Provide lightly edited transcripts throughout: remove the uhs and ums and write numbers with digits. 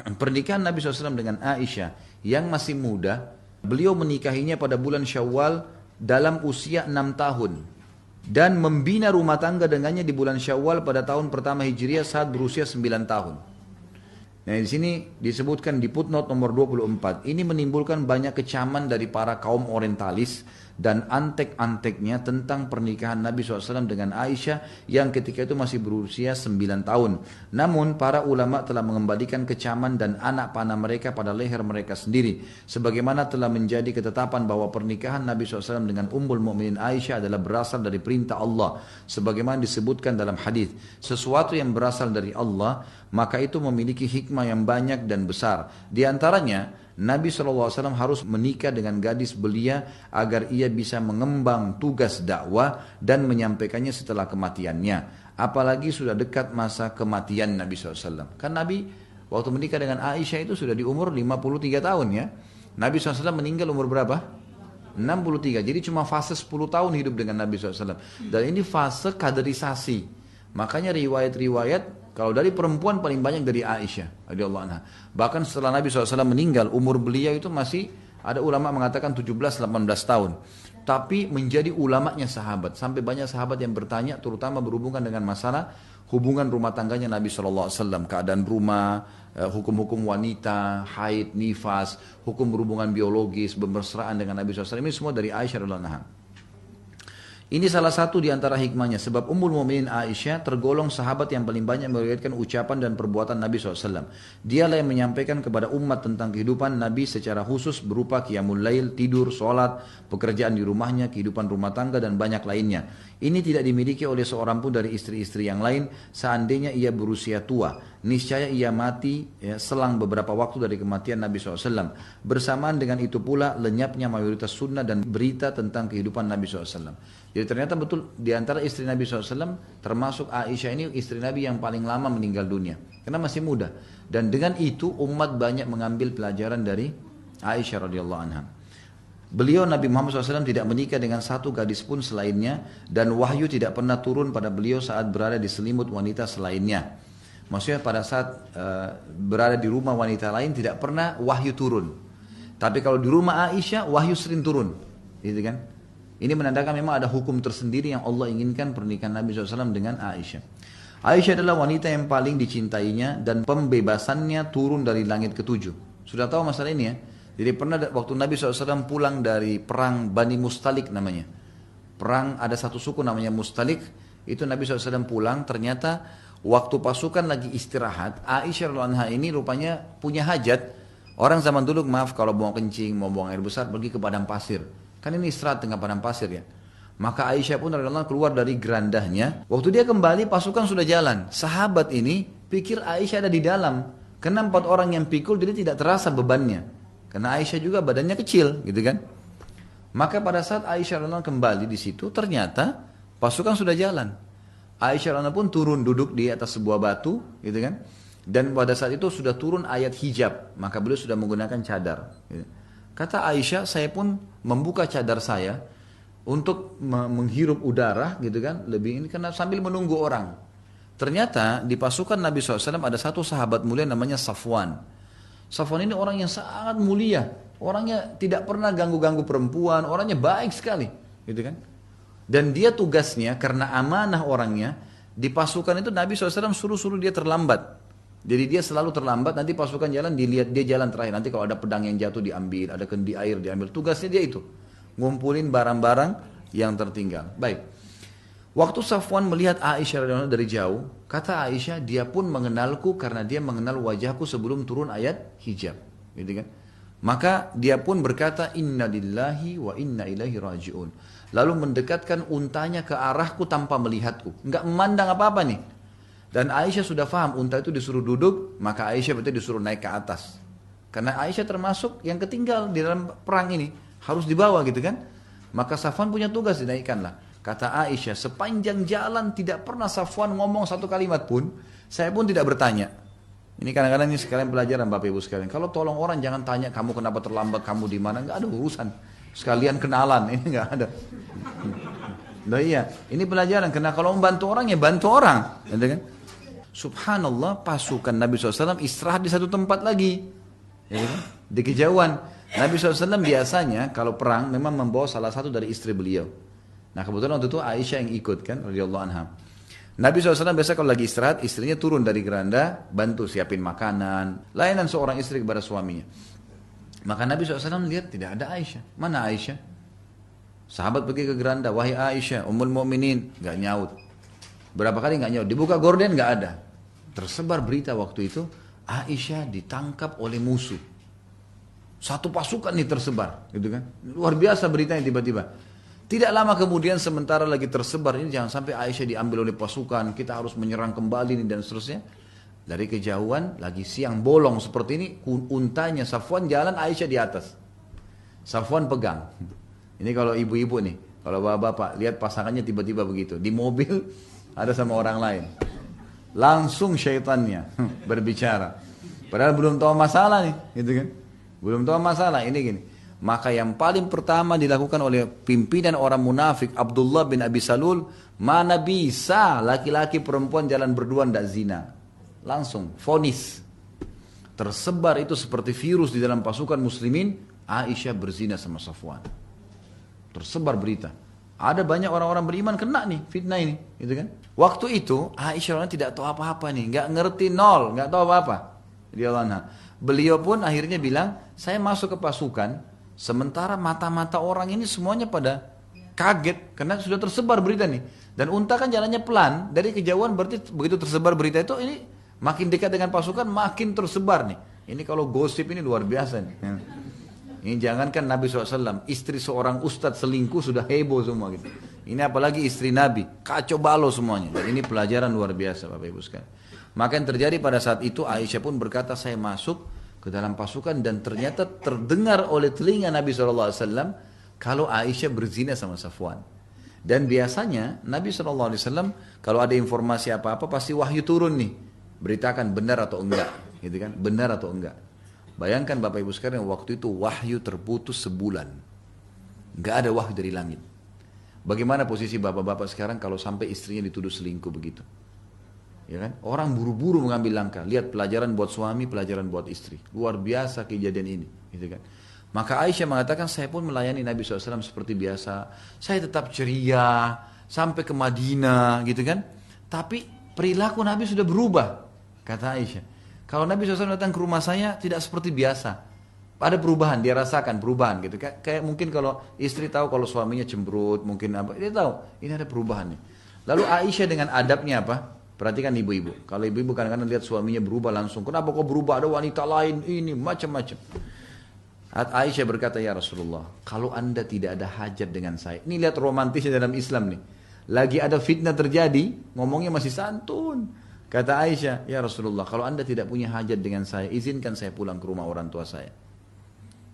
Pernikahan Nabi SAW dengan Aisyah yang masih muda, beliau menikahinya pada bulan Syawal dalam usia 6 tahun. Dan membina rumah tangga dengannya di bulan Syawal pada tahun pertama Hijriah saat berusia 9 tahun. Nah di sini disebutkan di footnote nomor 24, ini menimbulkan banyak kecaman dari para kaum orientalis dan antek-anteknya tentang pernikahan Nabi SAW dengan Aisyah yang ketika itu masih berusia 9 tahun. Namun para ulama telah mengembalikan kecaman dan anak panah mereka pada leher mereka sendiri. Sebagaimana telah menjadi ketetapan bahwa pernikahan Nabi SAW dengan Ummul Mukminin Aisyah adalah berasal dari perintah Allah. Sebagaimana disebutkan dalam hadis, sesuatu yang berasal dari Allah, maka itu memiliki hikmah yang banyak dan besar. Di antaranya, Nabi SAW harus menikah dengan gadis belia agar ia bisa mengemban tugas dakwah dan menyampaikannya setelah kematiannya. Apalagi sudah dekat masa kematian Nabi SAW. Kan Nabi waktu menikah dengan Aisyah itu sudah di umur 53 tahun ya. Nabi SAW meninggal umur berapa? 63. Jadi cuma fase 10 tahun hidup dengan Nabi SAW. Dan ini fase kaderisasi. Makanya riwayat-riwayat kalau dari perempuan paling banyak dari Aisyah radhiyallahu anha. Bahkan setelah Nabi SAW meninggal, umur beliau itu masih ada ulama mengatakan 17-18 tahun. Tapi menjadi ulamanya sahabat. Sampai banyak sahabat yang bertanya, terutama berhubungan dengan masalah hubungan rumah tangganya Nabi SAW. Keadaan rumah, hukum-hukum wanita, haid, nifas, hukum berhubungan biologis, bermesraan dengan Nabi SAW. Ini semua dari Aisyah radhiyallahu anha. Ini salah satu di antara hikmahnya, sebab Ummul Mukminin Aisyah tergolong sahabat yang paling banyak meriwayatkan ucapan dan perbuatan Nabi SAW. Dialah yang menyampaikan kepada umat tentang kehidupan Nabi secara khusus berupa qiyamul lail, tidur, sholat, pekerjaan di rumahnya, kehidupan rumah tangga, dan banyak lainnya. Ini tidak dimiliki oleh seorang pun dari istri-istri yang lain seandainya ia berusia tua. Niscaya ia mati selang beberapa waktu dari kematian Nabi SAW. Bersamaan dengan itu pula lenyapnya mayoritas sunnah dan berita tentang kehidupan Nabi SAW. Jadi ternyata betul di antara istri Nabi SAW termasuk Aisyah ini istri Nabi yang paling lama meninggal dunia. Karena masih muda. Dan dengan itu umat banyak mengambil pelajaran dari Aisyah radhiyallahu anha. Beliau Nabi Muhammad SAW tidak menikah dengan satu gadis pun selainnya. Dan wahyu tidak pernah turun pada beliau saat berada di selimut wanita selainnya. Maksudnya pada saat berada di rumah wanita lain tidak pernah wahyu turun. Tapi kalau di rumah Aisyah wahyu sering turun. Gitu kan? Ini menandakan memang ada hukum tersendiri yang Allah inginkan pernikahan Nabi SAW dengan Aisyah. Aisyah adalah wanita yang paling dicintainya dan pembebasannya turun dari langit ketujuh. Sudah tahu masalah ini ya? Jadi pernah waktu Nabi SAW pulang dari perang Bani Mustalik namanya. Perang ada satu suku namanya Mustalik. Itu Nabi SAW pulang ternyata waktu pasukan lagi istirahat. Aisyah radhiyallahu anha ini rupanya punya hajat. Orang zaman dulu maaf kalau buang kencing, mau buang air besar pergi ke padang pasir. Kan ini istirahat tengah padang pasir ya. Maka Aisyah pun radhiyallahu anha keluar dari gerandahnya. Waktu dia kembali pasukan sudah jalan. Sahabat ini pikir Aisyah ada di dalam. Karena 4 orang yang pikul jadi tidak terasa bebannya. Karena Aisyah juga badannya kecil gitu kan. Maka pada saat Aisyah radhiyallahu anha kembali di situ ternyata pasukan sudah jalan. Aisyah radhiyallahu anha pun turun duduk di atas sebuah batu gitu kan. Dan pada saat itu sudah turun ayat hijab. Maka beliau sudah menggunakan cadar gitu. Kata Aisyah, saya pun membuka cadar saya untuk menghirup udara gitu kan, lebih ini karena sambil menunggu orang. Ternyata di pasukan Nabi SAW ada satu sahabat mulia namanya Safwan. Safwan ini orang yang sangat mulia, orangnya tidak pernah ganggu-ganggu perempuan, orangnya baik sekali, gitu kan. Dan dia tugasnya karena amanah orangnya di pasukan itu Nabi SAW suruh dia terlambat. Jadi dia selalu terlambat, nanti pasukan jalan dilihat dia jalan terakhir. Nanti kalau ada pedang yang jatuh diambil, ada kendi air diambil. Tugasnya dia itu, ngumpulin barang-barang yang tertinggal. Baik. Waktu Safwan melihat Aisyah radhiyallahu anha dari jauh, kata Aisyah, dia pun mengenalku karena dia mengenal wajahku sebelum turun ayat hijab. Gitu kan? Maka dia pun berkata, Inna lillahi wa inna ilaihi raji'un. Lalu mendekatkan untanya ke arahku tanpa melihatku. Enggak memandang apa-apa nih. Dan Aisyah sudah paham unta itu disuruh duduk, maka Aisyah berarti disuruh naik ke atas. Karena Aisyah termasuk yang ketinggal di dalam perang ini, harus dibawa gitu kan. Maka Safwan punya tugas dinaikkanlah. Kata Aisyah, sepanjang jalan tidak pernah Safwan ngomong satu kalimat pun, saya pun tidak bertanya. Ini kadang-kadang ini sekalian pelajaran Bapak Ibu sekalian. Kalau tolong orang jangan tanya kamu kenapa terlambat, kamu di mana, nggak ada urusan. Sekalian kenalan, ini nggak ada. Nah iya, ini pelajaran. Karena kalau membantu orang ya bantu orang, gitu kan? Subhanallah, pasukan Nabi SAW istirahat di satu tempat lagi, ya kan? Di kejauhan. Nabi SAW biasanya kalau perang memang membawa salah satu dari istri beliau. Nah kebetulan waktu itu Aisyah yang ikut kan, radhiyallahu anha. Nabi SAW biasa kalau lagi istirahat, istrinya turun dari geranda, bantu siapin makanan, layanan seorang istri kepada suaminya. Maka Nabi SAW lihat tidak ada Aisyah. Mana Aisyah? Sahabat pergi ke geranda, wahai Aisyah, Ummul Mukminin, nggak nyaut. Berapa kali nggak nyaut, dibuka gorden nggak ada. Tersebar berita waktu itu, Aisyah ditangkap oleh musuh. Satu pasukan nih tersebar, gitu kan? Luar biasa beritanya tiba-tiba. Tidak lama kemudian sementara lagi tersebar ini, jangan sampai Aisyah diambil oleh pasukan, kita harus menyerang kembali nih dan seterusnya. Dari kejauhan, lagi siang bolong seperti ini, untanya Safwan jalan, Aisyah di atas. Safwan pegang. Ini kalau ibu-ibu nih, kalau bapak-bapak lihat pasangannya tiba-tiba begitu, di mobil ada sama orang lain. Langsung syaitannya berbicara. Padahal belum tahu masalah nih, gitu kan? Belum tahu masalah ini gini. Maka yang paling pertama dilakukan oleh pimpinan orang munafik Abdullah bin Abi Salul, mana bisa laki-laki perempuan jalan berdua ndak zina. Langsung vonis. Tersebar itu seperti virus di dalam pasukan muslimin, Aisyah berzina sama Safwan. Tersebar berita. Ada banyak orang-orang beriman kena nih fitnah ini, gitu kan? Waktu itu Aisyah tidak tahu apa-apa nih, nggak ngerti nol, nggak tahu apa-apa. Beliau pun akhirnya bilang, saya masuk ke pasukan, sementara mata-mata orang ini semuanya pada kaget karena sudah tersebar berita nih. Dan unta kan jalannya pelan, dari kejauhan berarti begitu tersebar berita itu ini makin dekat dengan pasukan makin tersebar nih. Ini kalau gosip ini luar biasa nih. Ini jangankan Nabi SAW, istri seorang ustadz selingkuh sudah heboh semua gitu. Ini apalagi istri Nabi, kacau balau semuanya. Dan ini pelajaran luar biasa Bapak Ibu sekalian. Maka yang terjadi pada saat itu Aisyah pun berkata, saya masuk ke dalam pasukan dan ternyata terdengar oleh telinga Nabi SAW kalau Aisyah berzina sama Safwan. Dan biasanya Nabi SAW kalau ada informasi apa-apa pasti wahyu turun nih, beritakan benar atau enggak, gitu kan? Benar atau enggak. Bayangkan Bapak Ibu sekalian, waktu itu wahyu terputus sebulan, nggak ada wahyu dari langit. Bagaimana posisi bapak-bapak sekarang kalau sampai istrinya dituduh selingkuh begitu? Ya kan? Orang buru-buru mengambil langkah. Lihat pelajaran buat suami, pelajaran buat istri. Luar biasa kejadian ini, gitu kan? Maka Aisyah mengatakan, saya pun melayani Nabi SAW seperti biasa. Saya tetap ceria sampai ke Madinah, gitu kan? Tapi perilaku Nabi sudah berubah, kata Aisyah. Kalau Nabi SAW datang ke rumah saya tidak seperti biasa. Ada perubahan, dia rasakan perubahan gitu. Kayak mungkin kalau istri tahu kalau suaminya cemberut, mungkin apa, dia tahu ini ada perubahan nih. Lalu Aisyah dengan adabnya apa? Perhatikan ibu-ibu. Kalau ibu-ibu kadang-kadang lihat suaminya berubah langsung. Kenapa kok berubah? Ada wanita lain ini macam-macam. Aisyah berkata, ya Rasulullah, kalau anda tidak ada hajat dengan saya. Ini lihat romantisnya dalam Islam nih. Lagi ada fitnah terjadi, ngomongnya masih santun. Kata Aisyah, ya Rasulullah, kalau anda tidak punya hajat dengan saya, izinkan saya pulang ke rumah orang tua saya.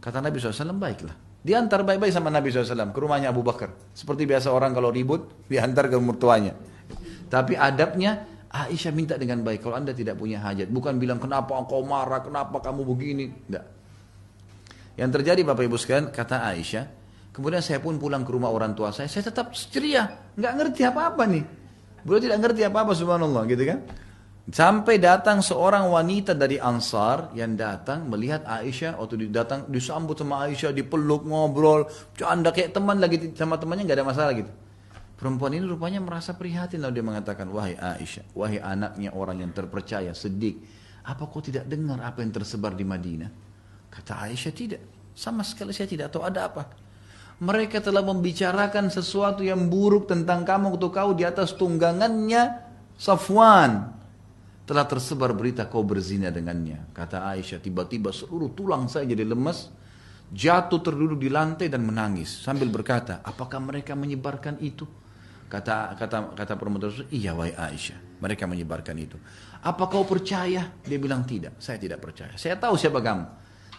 Kata Nabi SAW, baiklah. Diantar baik-baik sama Nabi SAW ke rumahnya Abu Bakar. Seperti biasa orang kalau ribut, diantar ke mertuanya. Tapi adabnya, Aisyah minta dengan baik, kalau anda tidak punya hajat. Bukan bilang, kenapa engkau marah, kenapa kamu begini. Tidak. Yang terjadi Bapak Ibu sekalian, kata Aisyah, kemudian saya pun pulang ke rumah orang tua saya tetap ceria. Nggak ngerti apa-apa nih. Beliau tidak ngerti apa-apa, subhanallah, gitu kan. Sampai datang seorang wanita dari Ansar yang datang melihat Aisyah, waktu datang disambut sama Aisyah, dipeluk, ngobrol, canda kayak teman lagi sama temannya, nggak ada masalah gitu. Perempuan ini rupanya merasa prihatin, lalu dia mengatakan, wahai Aisyah, wahai anaknya orang yang terpercaya, Siddiq, apa kau tidak dengar apa yang tersebar di Madinah? Kata Aisyah, tidak, sama sekali saya tidak tahu ada apa. Mereka telah membicarakan sesuatu yang buruk tentang kamu untuk kau di atas tunggangannya Safwan. Telah tersebar berita kau berzina dengannya. Kata Aisyah, tiba-tiba seluruh tulang saya jadi lemas, jatuh terduduk di lantai dan menangis sambil berkata, apakah mereka menyebarkan itu? Kata perempuan tersebut, iya wahai Aisyah, mereka menyebarkan itu. Apa kau percaya? Dia bilang tidak, saya tidak percaya. Saya tahu siapa kamu.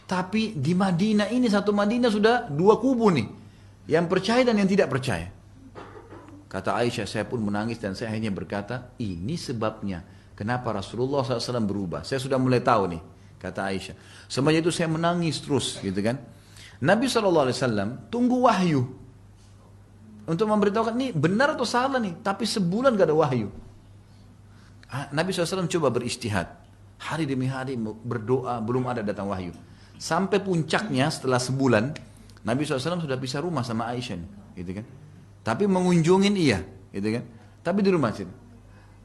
Tapi di Madinah ini, satu Madinah sudah dua kubu nih, yang percaya dan yang tidak percaya. Kata Aisyah, saya pun menangis dan saya hanya berkata, ini sebabnya kenapa Rasulullah SAW berubah. Saya sudah mulai tahu nih, kata Aisyah. Semenjak itu saya menangis terus, gitu kan. Nabi SAW tunggu wahyu untuk memberitahukan ini benar atau salah nih, tapi sebulan gak ada wahyu. Nabi SAW coba beristihad. Hari demi hari berdoa, belum ada datang wahyu. Sampai puncaknya setelah sebulan, Nabi SAW sudah pisah rumah sama Aisyah. Gitu kan. Tapi mengunjungin iya. Gitu kan. Tapi di rumah sini.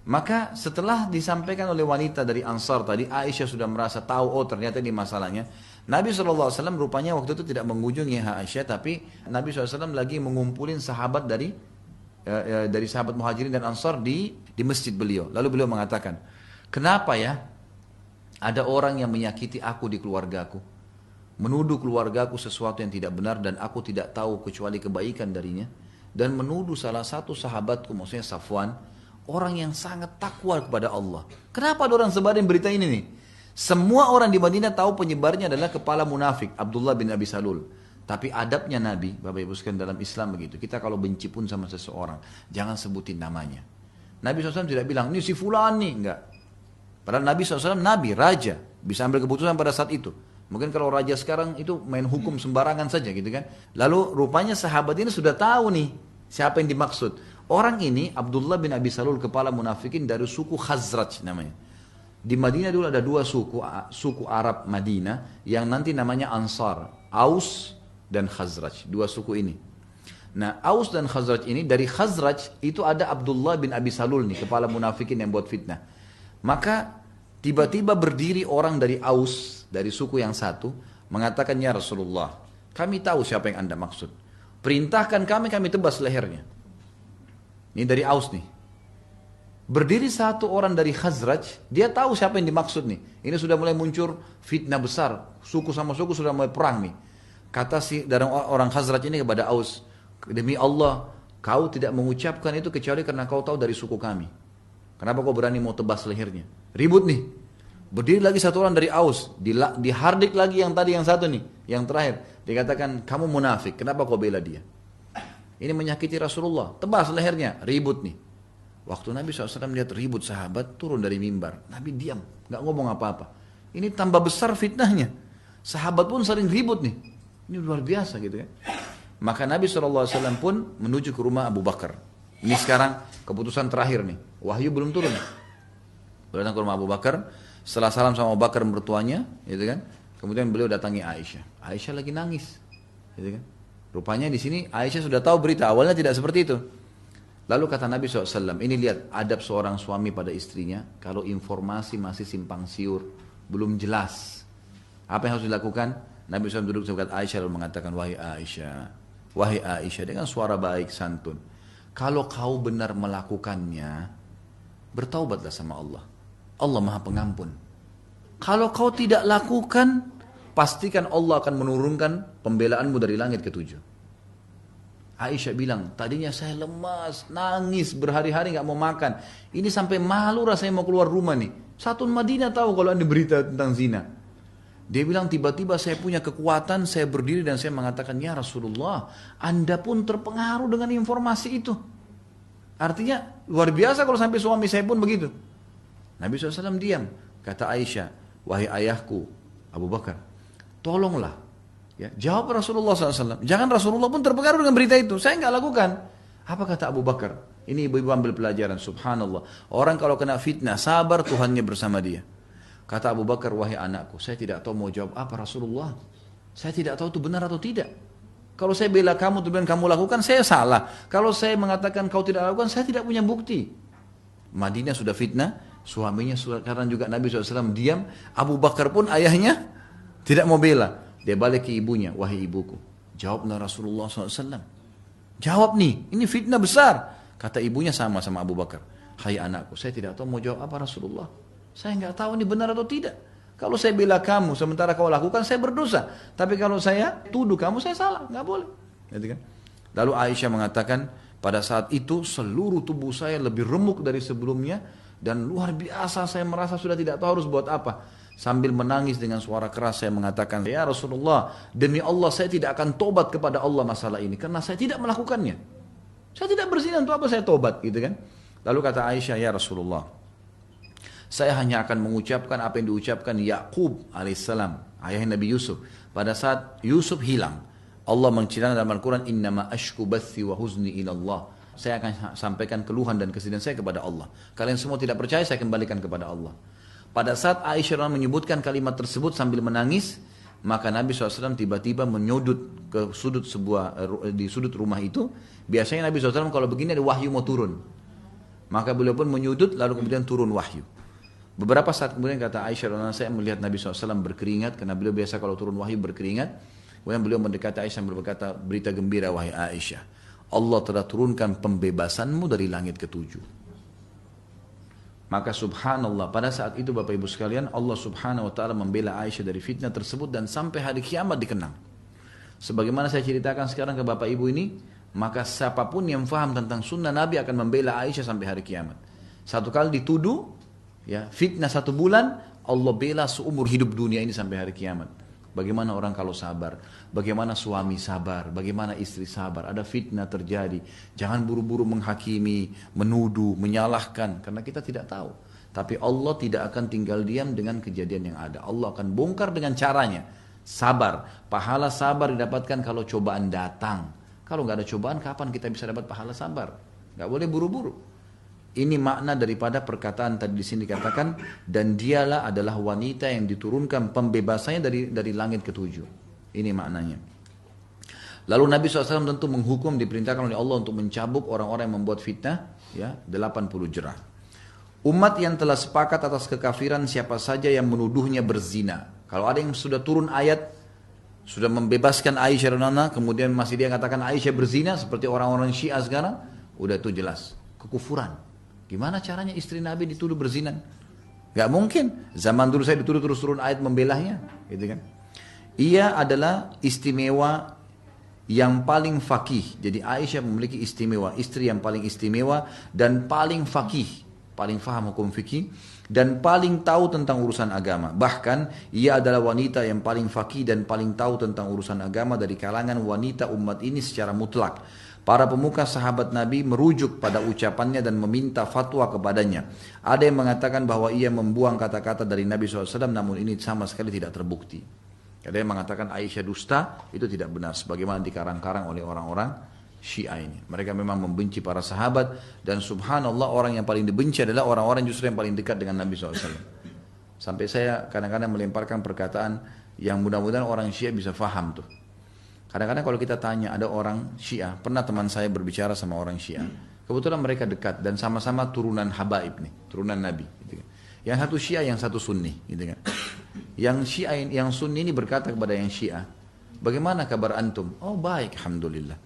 Maka setelah disampaikan oleh wanita dari Ansar tadi, Aisyah sudah merasa tahu, oh ternyata ini masalahnya. Nabi SAW rupanya waktu itu tidak mengunjungi Aisyah, tapi Nabi SAW lagi mengumpulin sahabat dari sahabat Muhajirin dan Ansar di masjid beliau. Lalu beliau mengatakan, kenapa ya ada orang yang menyakiti aku di keluargaku, menuduh keluargaku sesuatu yang tidak benar dan aku tidak tahu kecuali kebaikan darinya, dan menuduh salah satu sahabatku, maksudnya Safwan, orang yang sangat takwa kepada Allah. Kenapa ada orang sebarin berita ini nih? Semua orang di Madinah tahu penyebarnya adalah kepala munafik, Abdullah bin Abi Salul. Tapi adabnya Nabi, Bapak Ibu sekalian dalam Islam begitu. Kita kalau benci pun sama seseorang, jangan sebutin namanya. Nabi SAW tidak bilang, ini si fulan nih, enggak. Padahal Nabi SAW, Nabi, Raja, bisa ambil keputusan pada saat itu. Mungkin kalau Raja sekarang itu main hukum sembarangan saja gitu kan. Lalu rupanya sahabat ini sudah tahu nih, siapa yang dimaksud. Orang ini Abdullah bin Abi Salul, kepala munafikin dari suku Khazraj namanya. Di Madinah dulu ada dua suku Arab Madinah yang nanti namanya Ansar, Aus dan Khazraj, dua suku ini. Nah, Aus dan Khazraj ini, dari Khazraj itu ada Abdullah bin Abi Salul nih, kepala munafikin yang buat fitnah. Maka tiba-tiba berdiri orang dari Aus, dari suku yang satu, mengatakan, ya Rasulullah, kami tahu siapa yang Anda maksud. Perintahkan kami tebas lehernya. Ini dari Aus nih. Berdiri satu orang dari Khazraj, dia tahu siapa yang dimaksud nih. Ini sudah mulai muncul fitnah besar. Suku sama suku sudah mulai perang nih. Kata si dari orang Khazraj ini kepada Aus, demi Allah, kau tidak mengucapkan itu kecuali karena kau tahu dari suku kami. Kenapa kau berani mau tebas lehernya? Ribut nih. Berdiri lagi satu orang dari Aus, dihardik lagi yang tadi yang satu nih, yang terakhir. Dikatakan, kamu munafik, kenapa kau bela dia? Ini menyakiti Rasulullah, tebas lehernya, ribut nih. Waktu Nabi SAW lihat ribut sahabat, turun dari mimbar. Nabi diam, gak ngomong apa-apa. Ini tambah besar fitnahnya. Sahabat pun sering ribut nih. Ini luar biasa gitu ya. Maka Nabi SAW pun menuju ke rumah Abu Bakar. Ini sekarang keputusan terakhir nih. Wahyu belum turun. Beliau datang ke rumah Abu Bakar. Setelah salam sama Abu Bakar mertuanya, gitu kan. Kemudian beliau datangi Aisyah. Aisyah lagi nangis, gitu kan. Rupanya di sini Aisyah sudah tahu berita, awalnya tidak seperti itu. Lalu kata Nabi SAW, ini lihat adab seorang suami pada istrinya, kalau informasi masih simpang siur, belum jelas. Apa yang harus dilakukan? Nabi SAW duduk dekat Aisyah lalu mengatakan, wahai Aisyah, dengan suara baik, santun. Kalau kau benar melakukannya, bertaubatlah sama Allah. Allah Maha Pengampun. Kalau kau tidak lakukan, pastikan Allah akan menurunkan pembelaanmu dari langit ketujuh. Aisyah bilang, tadinya saya lemas, nangis, berhari-hari gak mau makan. Ini sampai malu rasanya mau keluar rumah nih. Satu Madinah tahu kalau ada berita tentang zina. Dia bilang, tiba-tiba saya punya kekuatan, saya berdiri dan saya mengatakan, ya Rasulullah, Anda pun terpengaruh dengan informasi itu. Artinya, luar biasa kalau sampai suami saya pun begitu. Nabi SAW diam. Kata Aisyah, wahai ayahku, Abu Bakar, tolonglah, ya, jawab Rasulullah SAW. Jangan Rasulullah pun terpengaruh dengan berita itu. Saya nggak lakukan. Apa kata Abu Bakar? Ini ibu-ibu ambil pelajaran. Subhanallah. Orang kalau kena fitnah, sabar, Tuhannya bersama dia. Kata Abu Bakar, wahai anakku, saya tidak tahu mau jawab apa Rasulullah. Saya tidak tahu itu benar atau tidak. Kalau saya bela kamu, kemudian kamu lakukan, saya salah. Kalau saya mengatakan kau tidak lakukan, saya tidak punya bukti. Madinah sudah fitnah, suaminya sekarang juga Nabi SAW diam. Abu Bakar pun ayahnya tidak mau bela. Dia balik ke ibunya, wahai ibuku, jawablah Rasulullah SAW. Jawab nih, ini fitnah besar. Kata ibunya sama Abu Bakar, hai anakku, saya tidak tahu mau jawab apa Rasulullah. Saya nggak tahu ini benar atau tidak. Kalau saya bela kamu, sementara kau lakukan, saya berdosa. Tapi kalau saya tuduh kamu, saya salah, nggak boleh. Gitu kan? Lalu Aisyah mengatakan, pada saat itu seluruh tubuh saya lebih remuk dari sebelumnya dan luar biasa saya merasa sudah tidak tahu harus buat apa. Sambil menangis dengan suara keras saya mengatakan, ya Rasulullah, demi Allah saya tidak akan tobat kepada Allah masalah ini karena saya tidak melakukannya. Saya tidak berzina, untuk apa saya tobat, gitu kan? Lalu kata Aisyah, ya Rasulullah, saya hanya akan mengucapkan apa yang diucapkan Yaqub alaihissalam, ayah Nabi Yusuf. Pada saat Yusuf hilang, Allah menceritakan dalam Al-Quran, innama ashku bathi wa huzni ilallah. saya akan sampaikan keluhan dan kesedihan saya kepada Allah. Kalian semua tidak percaya, saya kembalikan kepada Allah. Pada saat Aisyah menyebutkan kalimat tersebut sambil menangis, maka Nabi SAW tiba-tiba menyudut ke di sudut rumah itu. Biasanya Nabi SAW kalau begini ada wahyu mau turun. Maka beliau pun menyudut lalu kemudian turun wahyu. Beberapa saat kemudian kata Aisyah, saya melihat Nabi SAW berkeringat, karena beliau biasa kalau turun wahyu berkeringat. Kemudian beliau mendekati Aisyah dan berkata, berita gembira wahai Aisyah, Allah telah turunkan pembebasanmu dari langit ketujuh. Maka subhanallah, pada saat itu Bapak Ibu sekalian, Allah subhanahu wa ta'ala membela Aisyah dari fitnah tersebut dan sampai hari kiamat dikenang. Sebagaimana saya ceritakan sekarang ke Bapak Ibu ini, maka siapapun yang faham tentang sunnah Nabi akan membela Aisyah sampai hari kiamat. Satu kali dituduh, ya, fitnah 1 bulan, Allah bela seumur hidup dunia ini sampai hari kiamat. Bagaimana orang kalau sabar, bagaimana suami sabar, bagaimana istri sabar, ada fitnah terjadi. Jangan buru-buru menghakimi, menuduh, menyalahkan, karena kita tidak tahu. Tapi Allah tidak akan tinggal diam dengan kejadian yang ada. Allah akan bongkar dengan caranya. Sabar, pahala sabar didapatkan kalau cobaan datang. Kalau nggak ada cobaan, kapan kita bisa dapat pahala sabar? Nggak boleh buru-buru. Ini makna daripada perkataan tadi di sini dikatakan, dan dialah adalah wanita yang diturunkan pembebasannya dari langit ketujuh. Ini maknanya. Lalu Nabi SAW tentu menghukum, diperintahkan oleh Allah untuk mencabuk orang-orang yang membuat fitnah, ya, 80 jerah. Umat yang telah sepakat atas kekafiran siapa saja yang menuduhnya berzina. Kalau ada yang sudah turun ayat, sudah membebaskan Aisyah radhiyallahu, kemudian masih dia katakan Aisyah berzina, seperti orang-orang Syiah sekarang, udah itu jelas kekufuran. Gimana caranya istri Nabi dituduh berzina? Gak mungkin. Zaman dulu saya dituduh terus turun ayat membelahnya, gitu kan? Ia adalah istimewa yang paling fakih. Jadi Aisyah memiliki istimewa, istri yang paling istimewa dan paling fakih, paling faham hukum fikih dan paling tahu tentang urusan agama. Bahkan ia adalah wanita yang paling fakih dan paling tahu tentang urusan agama dari kalangan wanita umat ini secara mutlak. Para pemuka sahabat Nabi merujuk pada ucapannya dan meminta fatwa kepadanya. Ada yang mengatakan bahwa ia membuang kata-kata dari Nabi SAW, namun ini sama sekali tidak terbukti. Ada yang mengatakan Aisyah dusta, itu tidak benar. Sebagaimana dikarang-karang oleh orang-orang Syiah ini. Mereka memang membenci para sahabat, dan subhanallah orang yang paling dibenci adalah orang-orang justru yang paling dekat dengan Nabi SAW. Sampai saya kadang-kadang melemparkan perkataan yang mudah-mudahan orang Syiah bisa faham tuh. Kadang-kadang kalau kita tanya, ada orang Syiah, pernah teman saya berbicara sama orang Syiah, kebetulan mereka dekat dan sama-sama turunan habaib nih, turunan Nabi. Gitu kan. Yang satu Syiah, yang satu Sunni. Gitu kan. Yang Syiah, yang Sunni ini berkata kepada yang Syiah, bagaimana kabar antum? Oh baik, alhamdulillah.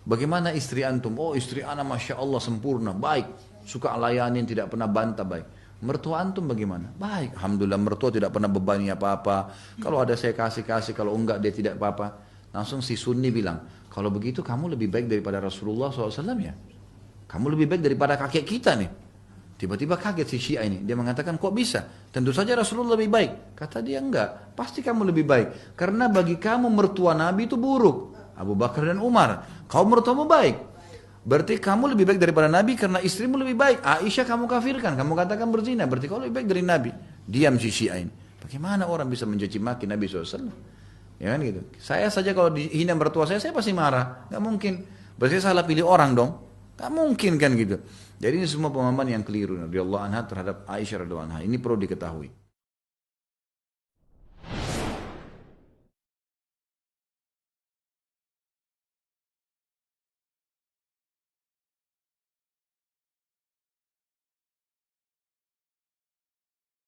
Bagaimana istri antum? Oh istri ana masya Allah sempurna, baik, suka layanin, tidak pernah bantah, baik. Mertua antum bagaimana? Baik, alhamdulillah, mertua tidak pernah bebani apa-apa. Kalau ada saya kasih, kalau enggak dia tidak apa-apa. Langsung si Sunni bilang, kalau begitu kamu lebih baik daripada Rasulullah SAW ya. Kamu lebih baik daripada kakek kita nih. Tiba-tiba kaget si Syiah ini. Dia mengatakan, kok bisa? Tentu saja Rasulullah lebih baik. Kata dia, enggak. Pasti kamu lebih baik. Karena bagi kamu mertua Nabi itu buruk. Abu Bakar dan Umar. Kau mertuamu baik. Berarti kamu lebih baik daripada Nabi karena istrimu lebih baik. Aisyah kamu kafirkan. Kamu katakan berzina. Berarti kau lebih baik dari Nabi. Diam si Syiah ini. Bagaimana orang bisa mencaci maki Nabi SAW? Ya kan gitu. Saya saja kalau dihina mertua saya pasti marah. Gak mungkin. Berarti saya salah pilih orang dong. Gak mungkin kan gitu. Jadi ini semua pemahaman yang keliru radhiyallahu anha terhadap Aisyah radhiyallahu anha. Ini perlu diketahui.